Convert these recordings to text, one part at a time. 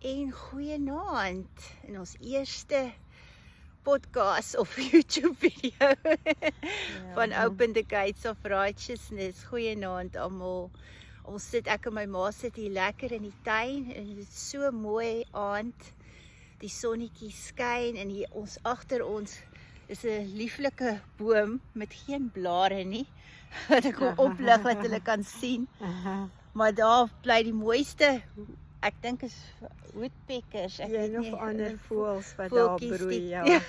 en goeienaand in ons eerste podcast of YouTube video van Open the Gates of Righteousness. Goeienaand almal. Ek en my ma sit hier lekker in die tuin en dit is so mooi aand. Die sonnetjie skyn en hier ons agter ons is 'n lieflike boom met geen blare nie. Wat ek wil oplig dat hulle kan sien. Maar daar bly die mooiste, ek dink is woodpeckers. Ek weet nog nie, ander voëls wat daar broei. Ja.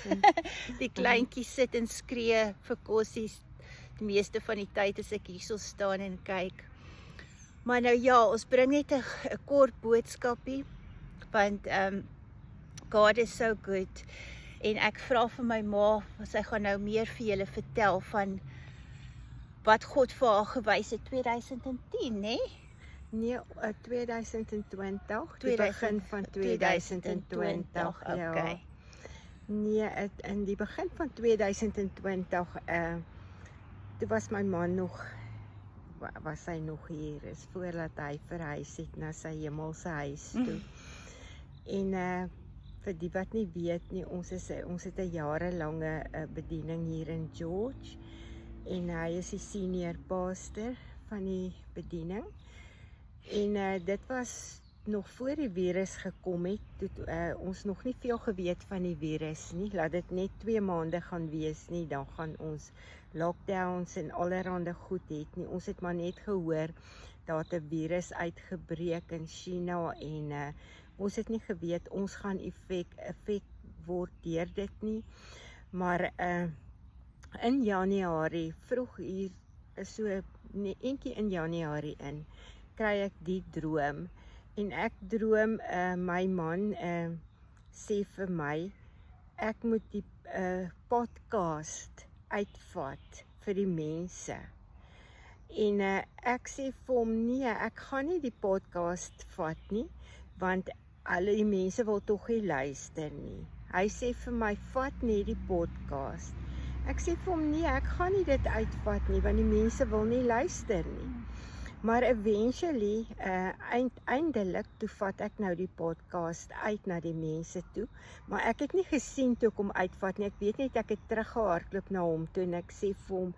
Die kleintjies sit en skree vir kossies. Die meeste van die tyd as ek hierso staan en kyk. Maar nou ja, ons bring net 'n kort boodskapie want God is so good. En ek vra vir my ma, sy gaan nou meer vir julle vertel van wat God vir haar gewys het 2010, né? Nee, 2020, die begin van 2020. Ja. Okay. Nee, in die begin van 2020, toe was my man nog, was hy nog hier, is voordat hy verhuis het na sy hemelse huis toe. En vir die wat nie weet nie, ons het 'n jarelange bediening hier in George en hy is die senior pastor van die bediening. En dit was nog voor die virus gekom het, toe ons nog nie veel geweet van die virus nie, laat dit net 2 maande gaan wees nie, dan gaan ons lockdowns en allerhande goed het nie, ons het maar net gehoor, daar het 'n virus uitgebreek in China en ons het nie geweet, ons gaan effek word deur dit nie, maar in Januarie, vroeg hier, so eentjie in Januarie kry ek die droom, en ek droom, my man sê vir my, ek moet die podcast uitvat vir die mense. En ek sê vir hom, nee, ek gaan nie die podcast vat nie, want alle die mense wil tog nie luister nie. Hy sê vir my, vat net die podcast. Ek sê vir hom, nee, ek gaan nie dit uitvat nie, want die mense wil nie luister nie. Maar eventually, eindelik, toe vat ek nou die podcast uit na die mense toe, maar ek het nie gesien toe ek hom uitvat nie, ek weet net, ek het teruggehardloop na hom toe, en ek sê vir hom,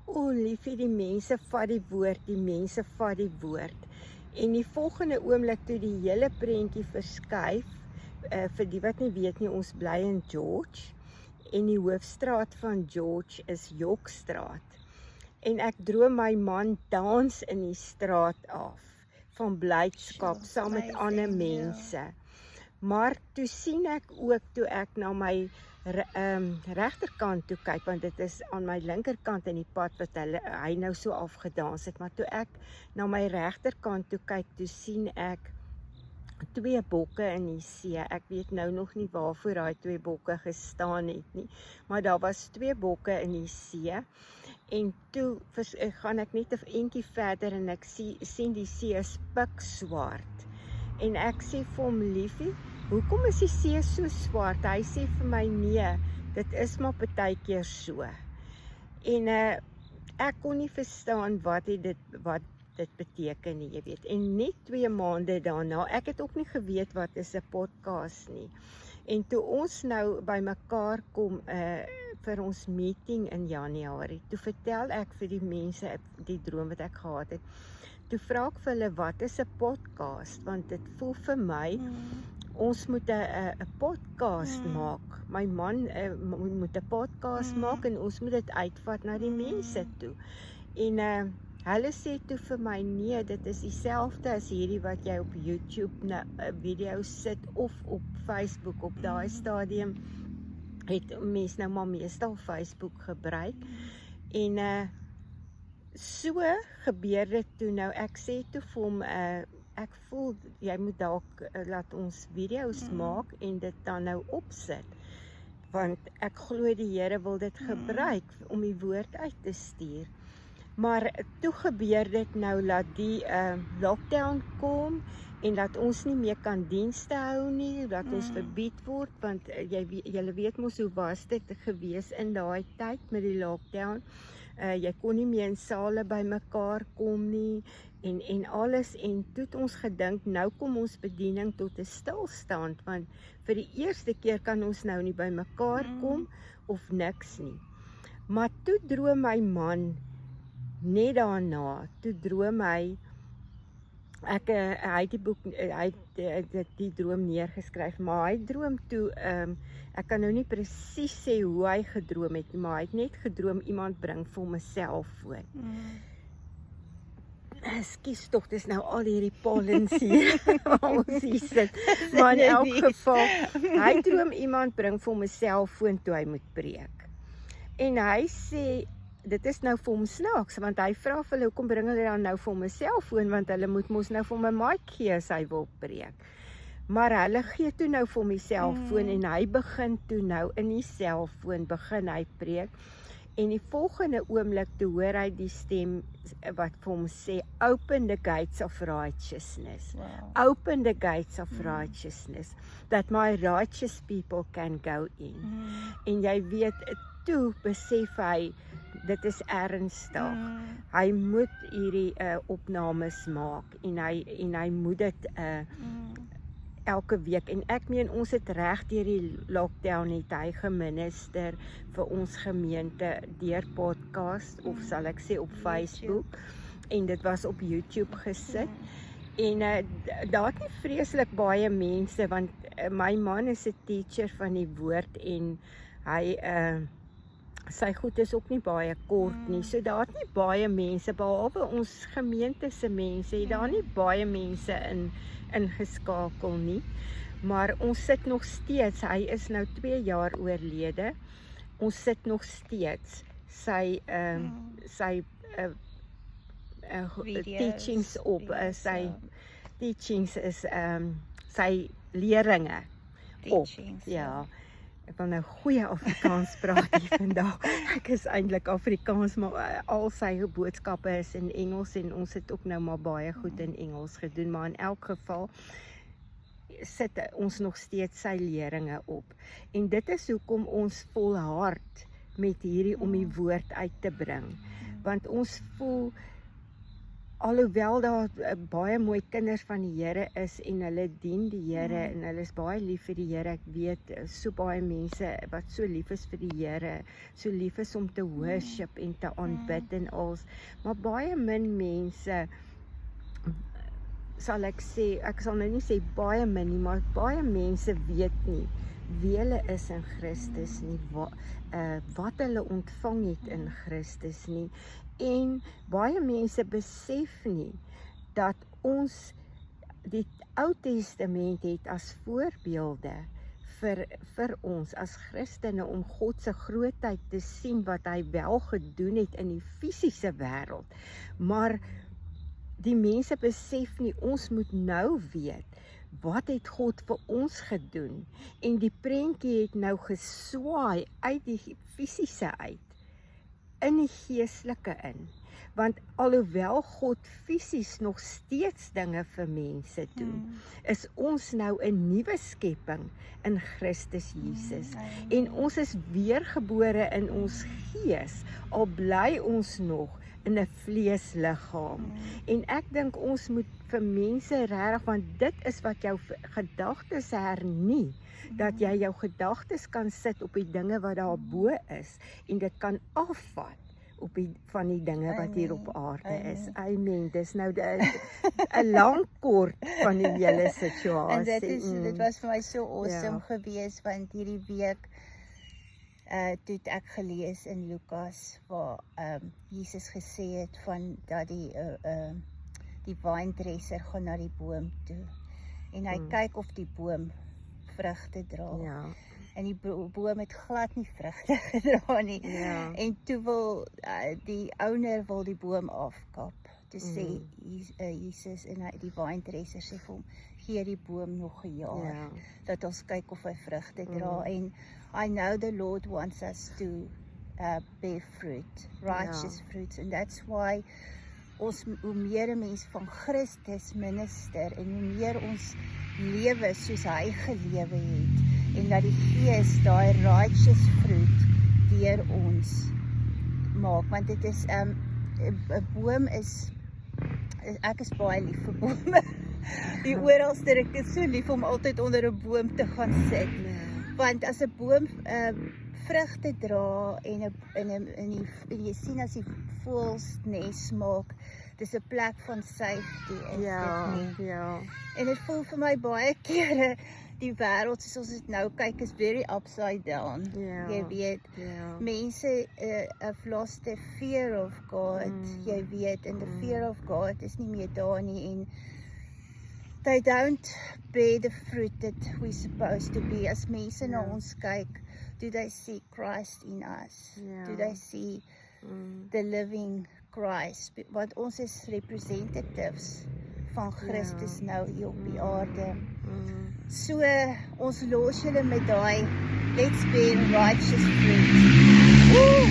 o liefie, die mense vat die woord, die mense vat die woord. En die volgende oomblik toe die hele prentjie verskuif, vir die wat nie weet nie, ons bly in George, en die hoofstraat van George is Jokstraat. En ek droom my man dans in die straat af, van blydskap, saam met ander mense. Maar toe sien ek ook, toe ek na my regterkant toe kyk, want dit is aan my linkerkant in die pad wat hy nou so afgedans het, maar toe ek na my regterkant toe kyk, toe sien ek 2 bokke in die see. Ek weet nou nog nie waarvoor daai 2 bokke gestaan het nie, maar daar was 2 bokke in die see, en toe gaan ek net 'n entjie verder en ek sien die see is pikswart, en ek sê vir hom, liefie, hoekom is die see so swart? Hy sê vir my, nee, dit is maar partykeer so. En ek kon nie verstaan wat dit beteken nie, jy weet. En net 2 maande daarna, ek het ook nie geweet wat is 'n podcast nie. En toe ons nou by mekaar kom vir ons meeting in Januarie, toe vertel ek vir die mense die droom wat ek gehad het. Toe vra ek vir hulle, wat is 'n podcast? Want dit voel vir my, ons moet 'n podcast maak. My man moet 'n podcast maak en ons moet dit uitvat na die mense toe. En hulle sê toe vir my, nee, dit is dieselfde as hierdie wat jy op YouTube 'n video sit of op Facebook. Op daai stadium het mense nou maar meestal Facebook gebruik. En so gebeur dit toe nou. Ek sê toe vir hom, ek voel, jy moet dalk laat ons video's maak en dit dan nou opsit. Want ek glo die Here wil dit gebruik om die woord uit te stuur. Maar toe gebeur dit nou, laat die lockdown kom, en dat ons nie meer kan dienste hou nie, dat ons verbied word, want julle weet mos hoe was dit gewees in daai tyd met die lockdown. Jy kon nie meer in sale by mekaar kom nie, en alles, en toe het ons gedink, nou kom ons bediening tot 'n stilstand, want vir die eerste keer kan ons nou nie by mekaar kom, of niks nie. Maar toe droom my man, net daarna, toe droom hy, hy het die boek, hy het die droom neergeskryf, maar hy droom toe, ek kan nou nie presies sê hoe hy gedroom het, maar hy het net gedroom, iemand bring vir hom 'n selfoon. Ekskuus tog, dis nou al hierdie pollens hier, waar ons hier sit, maar in elk geval, hy droom iemand bring vir hom 'n selfoon toe hy moet preek. En hy sê, dit is nou vir hom snaaks, want hy vra vir hulle, hoekom bring hulle dan nou vir hom 'n selfoon, want hulle moet mos nou vir hom 'n mic gee as hy wil preek. Maar hulle gee toe nou vir hom die selfoon, en hy begin toe nou in die selfoon, begin hy preek, en die volgende oomblik toe hoor hy die stem wat vir hom sê, open the gates of righteousness. Wow. Open the gates of righteousness, that my righteous people can go in. En jy weet, toe besef hy, dit is ernstig. Hy moet hierdie opnames maak, en hy moet dit elke week, en ek meen, ons het reg deur die lockdown het hy geminister vir ons gemeente deur podcast, of sal ek sê op Facebook, en dit was op YouTube gesit, en daar het nie vreeslik baie mense, want my man is 'n teacher van die woord, en hy, sy goed is ook nie baie kort nie, so daar het nie baie mense, behalwe ons gemeente se mense, het daar nie baie mense ingeskakel nie, maar ons sit nog steeds, hy is nou 2 jaar oorlede, ons sit nog steeds sy teachings op, sy teachings is sy leringe op, ja. Ek wil nou goeie Afrikaans praat hier vandag. Ek is eintlik Afrikaans, maar al sy boodskappe is in Engels, en ons het ook nou maar baie goed in Engels gedoen, maar in elk geval sit ons nog steeds sy leringe op. En dit is hoekom ons volhard met hierdie om die woord uit te bring. Want ons voel, alhoewel daar baie mooi kinders van die Here is, en hulle dien die Here, en hulle is baie lief vir die Here, ek weet, so baie mense wat so lief is vir die Here, so lief is om te worship en te aanbid en als, maar baie min mense, sal ek sê, ek sal nou nie sê baie min nie, maar baie mense weet nie wie hulle is in Christus nie, wat hulle ontvang het in Christus nie, en baie mense besef nie, dat ons die Ou Testament het as voorbeelde vir ons as Christene, om God se grootheid te sien, wat hy wel gedoen het in die fisiese wêreld, maar die mense besef nie, ons moet nou weet, wat het God vir ons gedoen, en die prentjie het nou geswaai uit die fisiese uit, in die geestelike in, want alhoewel God fisies nog steeds dinge vir mense doen, is ons nou 'n nuwe skepping in Christus Jesus, en ons is weergebore in ons gees, al bly ons nog in 'n vleesliggaam, en ek dink ons moet vir mense regtig, want dit is wat jou gedagtes hernie, dat jy jou gedagtes kan sit op die dinge wat daar bo is, en dit kan afvat op van die dinge wat hier op aarde is. Amen. Dis nou 'n lang kort van die hele situasie. En dit was vir my so awesome geweest, want hierdie week toe het ek gelees in Lukas, waar Jesus gesê het van dat die wyndresser gaan na die boom toe, en hy kyk of die boom vrugte dra. Ja. En die boom het glad nie vrugte gedra nie. Ja. En toe wil die ouer wil die boom afkap. Toe sê Jesus, en die wyndresser sê vir hom, gee die boom nog 'n jaar, dat ons kyk of hy vrugte dra. En I know the Lord wants us to bear fruit, righteous fruits, and that's why hoe meer 'n mens van Christus minister, en hoe meer ons lewe soos hy gelewe het, en dat die Gees daai righteous fruit deur ons maak, want dit is 'n boom is ek is baie lief vir bome. Die oralste ek is so lief om altyd onder 'n boom te gaan sit. Want as 'n boom vrugte dra en jy sien as die voëls nes maak, dis 'n plek van safety, is dit nie? Ja. En dit voel vir my baie kere die wêreld soos ons dit nou kyk is very upside down. Ja. Jy weet, Ja. mense have lost the fear of God, jy weet, and the fear of God is nie meer daar nie en they don't bear the fruit that we're supposed to be. As mense na ons kyk, do they see Christ in us? Ja. Do they see the living Christ? Want ons is representatives van Christus nou hier op die aarde. So, ons los julle met daai, let's bear righteous fruit.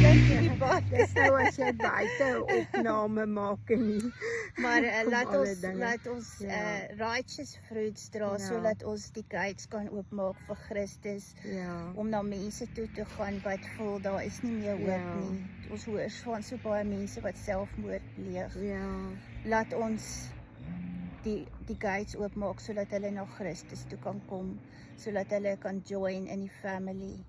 Dink jy baie? Dis nou as jy buite opname maak en nie. Maar Kom laat alle ons dinge. righteous fruits dra, Ja. sodat ons die gates kan oopmaak vir Christus, Ja. om na mense toe te gaan wat voel, daar is nie meer hoop Ja. nie. Ons hoor van so baie mense wat selfmoord pleeg. Ja. Laat ons die gates oopmaak, sodat hulle na Christus toe kan kom, sodat hulle kan join in die family,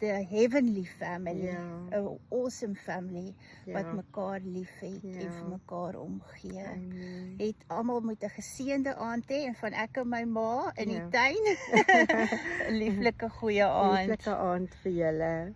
the heavenly family, Ja. 'n awesome family, wat Ja. mekaar liefhet en Ja. vir mekaar omgee. Amen. Het almal moet 'n geseënde aand hê en van ek en my ma in die Ja. tuin 'n lieflike goeie aand. Lieflike aand vir julle.